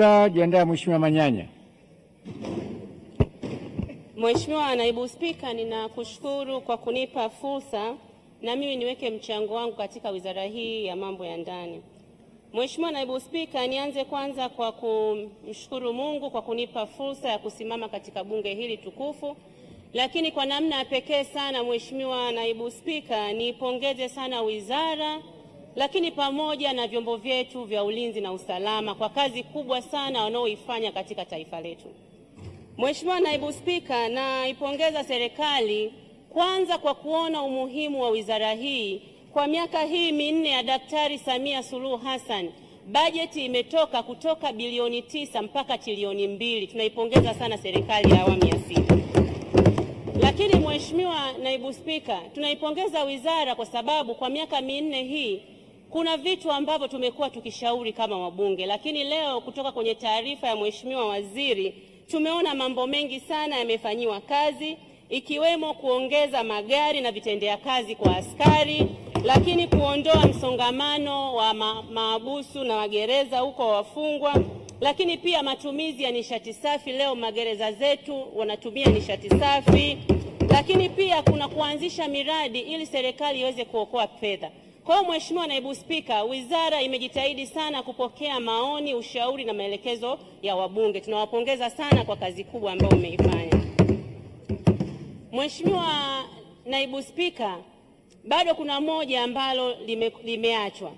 Jiandaa Mheshimiwa Manyanya. Mheshimiwa Naibu Spika, ninakushukuru kwa kunipa fursa na mimi niweke mchango wangu katika wizara hii ya mambo ya ndani. Mheshimiwa Naibu Spika, nianze kwanza kwa kumshukuru Mungu kwa kunipa fursa ya kusimama katika bunge hili tukufu. Lakini kwa namna pekee sana Mheshimiwa Naibu Spika, nipongeze sana wizara lakini pamoja na vyombo vyetu vya ulinzi na usalama kwa kazi kubwa sana wanaoifanya katika taifa letu. Mheshimiwa Naibu Spika, naipongeza serikali kwanza kwa kuona umuhimu wa wizara hii. Kwa miaka hii minne ya Daktari Samia Suluhu Hassan, bajeti imetoka kutoka bilioni 9 mpaka trilioni 2. Tunaipongeza sana serikali ya awamu ya 6. Lakini Mheshimiwa Naibu Spika, tunaipongeza wizara kwa sababu kwa miaka minne hii kuna vitu ambavyo tumekuwa tukishauri kama wabunge, lakini leo kutoka kwenye taarifa ya Mheshimiwa Waziri tumeona mambo mengi sana yamefanyiwa kazi, ikiwemo kuongeza magari na vitendea kazi kwa askari, lakini kuondoa msongamano wa maabusu na magereza huko wafungwa, lakini pia matumizi ya nishati safi. Leo magereza zetu wanatumia nishati safi, lakini pia kuna kuanzisha miradi ili serikali iweze kuokoa fedha. Kwa hiyo Mheshimiwa Naibu Spika, wizara imejitahidi sana kupokea maoni, ushauri na maelekezo ya wabunge. Tunawapongeza sana kwa kazi kubwa ambayo umeifanya. Mheshimiwa Naibu Spika, bado kuna moja ambalo limeachwa.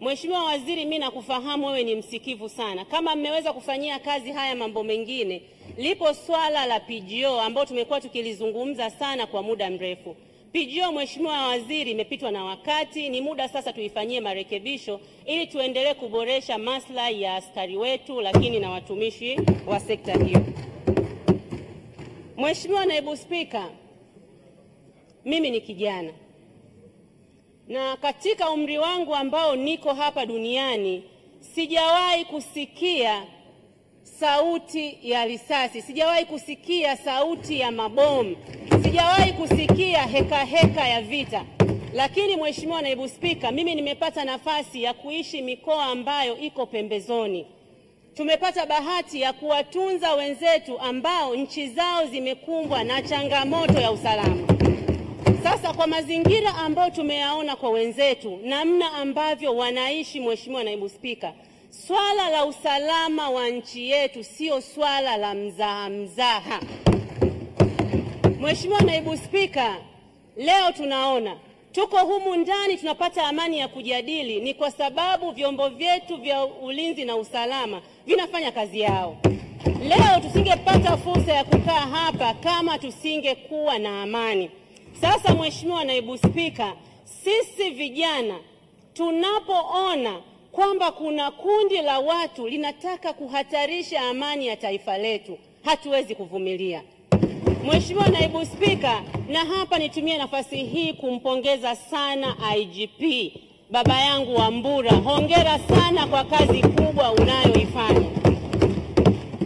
Mheshimiwa Waziri, mimi nakufahamu wewe ni msikivu sana. Kama mmeweza kufanyia kazi haya mambo mengine, lipo swala la PGO ambao tumekuwa tukilizungumza sana kwa muda mrefu. PGO Mheshimiwa Waziri imepitwa na wakati, ni muda sasa tuifanyie marekebisho ili tuendelee kuboresha maslahi ya askari wetu lakini na watumishi wa sekta hiyo. Mheshimiwa Naibu Spika, mimi ni kijana na katika umri wangu ambao niko hapa duniani sijawahi kusikia sauti ya risasi, sijawahi kusikia sauti ya mabomu, sijawahi kusikia heka ya vita. Lakini Mheshimiwa Naibu Spika, mimi nimepata nafasi ya kuishi mikoa ambayo iko pembezoni. Tumepata bahati ya kuwatunza wenzetu ambao nchi zao zimekumbwa na changamoto ya usalama. Sasa kwa mazingira ambayo tumeyaona kwa wenzetu, namna ambavyo wanaishi, Mheshimiwa Naibu Spika, swala la usalama wa nchi yetu sio swala la mzaha. Mheshimiwa Naibu Spika, leo tunaona tuko humu ndani tunapata amani ya kujadili ni kwa sababu vyombo vyetu vya ulinzi na usalama vinafanya kazi yao. Leo tusingepata fursa ya kukaa hapa kama tusingekuwa na amani. Sasa Mheshimiwa Naibu Spika, sisi vijana tunapoona kwamba kuna kundi la watu linataka kuhatarisha amani ya taifa letu, hatuwezi kuvumilia. Mheshimiwa Naibu Spika, na hapa nitumie nafasi hii kumpongeza sana IGP baba yangu Wambura. Hongera sana kwa kazi kubwa unayoifanya.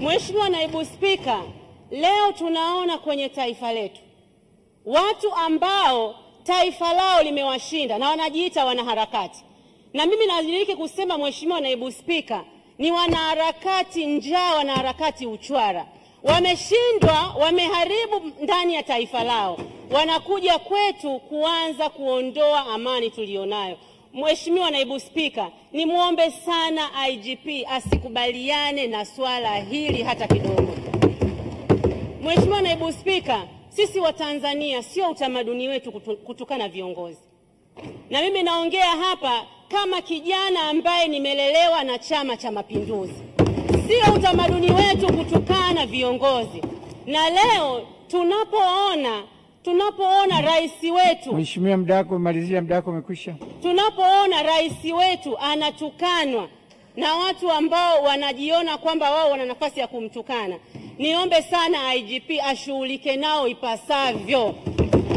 Mheshimiwa Naibu Spika, leo tunaona kwenye taifa letu watu ambao taifa lao limewashinda na wanajiita wanaharakati. Na mimi nadiriki kusema Mheshimiwa Naibu Spika, ni wanaharakati njaa, wanaharakati uchwara. Wameshindwa, wameharibu ndani ya taifa lao. Wanakuja kwetu kuanza kuondoa amani tulionayo. Mheshimiwa Naibu Spika, nimuombe sana IGP asikubaliane na swala hili hata kidogo. Mheshimiwa Naibu Spika, sisi wa Tanzania sio utamaduni wetu kutukana viongozi. Na mimi naongea hapa kama kijana ambaye nimelelewa na Chama cha Mapinduzi. Sio utamaduni wetu kutukana viongozi. Na leo tunapoona rais wetu, Mheshimiwa, muda wako umalizia, muda wako umekwisha. Tunapoona rais wetu anatukanwa na watu ambao wanajiona kwamba wao wana nafasi ya kumtukana, niombe sana IGP ashughulike nao ipasavyo.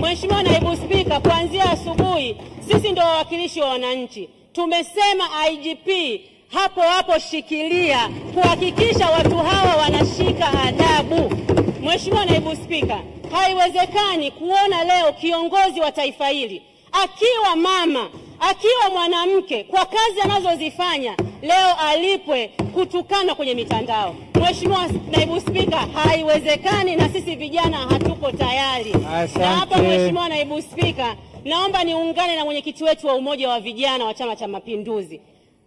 Mheshimiwa Naibu Spika, kuanzia asubuhi sisi ndio wawakilishi wa wananchi. Tumesema IGP hapo shikilia kuhakikisha watu hawa wanashika adabu. Mheshimiwa Naibu Spika, haiwezekani kuona leo kiongozi wa taifa hili akiwa mama akiwa mwanamke kwa kazi anazozifanya leo alipwe kutukana kwenye mitandao. Mheshimiwa Naibu Spika, haiwezekani na sisi vijana hatuko tayari. Na hapa Mheshimiwa Naibu Spika, naomba niungane na mwenyekiti wetu wa Umoja wa Vijana wa Chama cha Mapinduzi,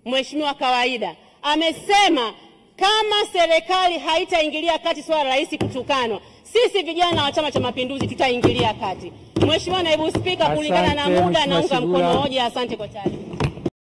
Mheshimiwa Kawaida. Amesema kama serikali haitaingilia kati swala la rais kutukanwa, sisi vijana wa Chama cha Mapinduzi tutaingilia kati. Mheshimiwa Naibu Spika, kulingana na muda naunga mkono hoja. Asante kwa taarifa.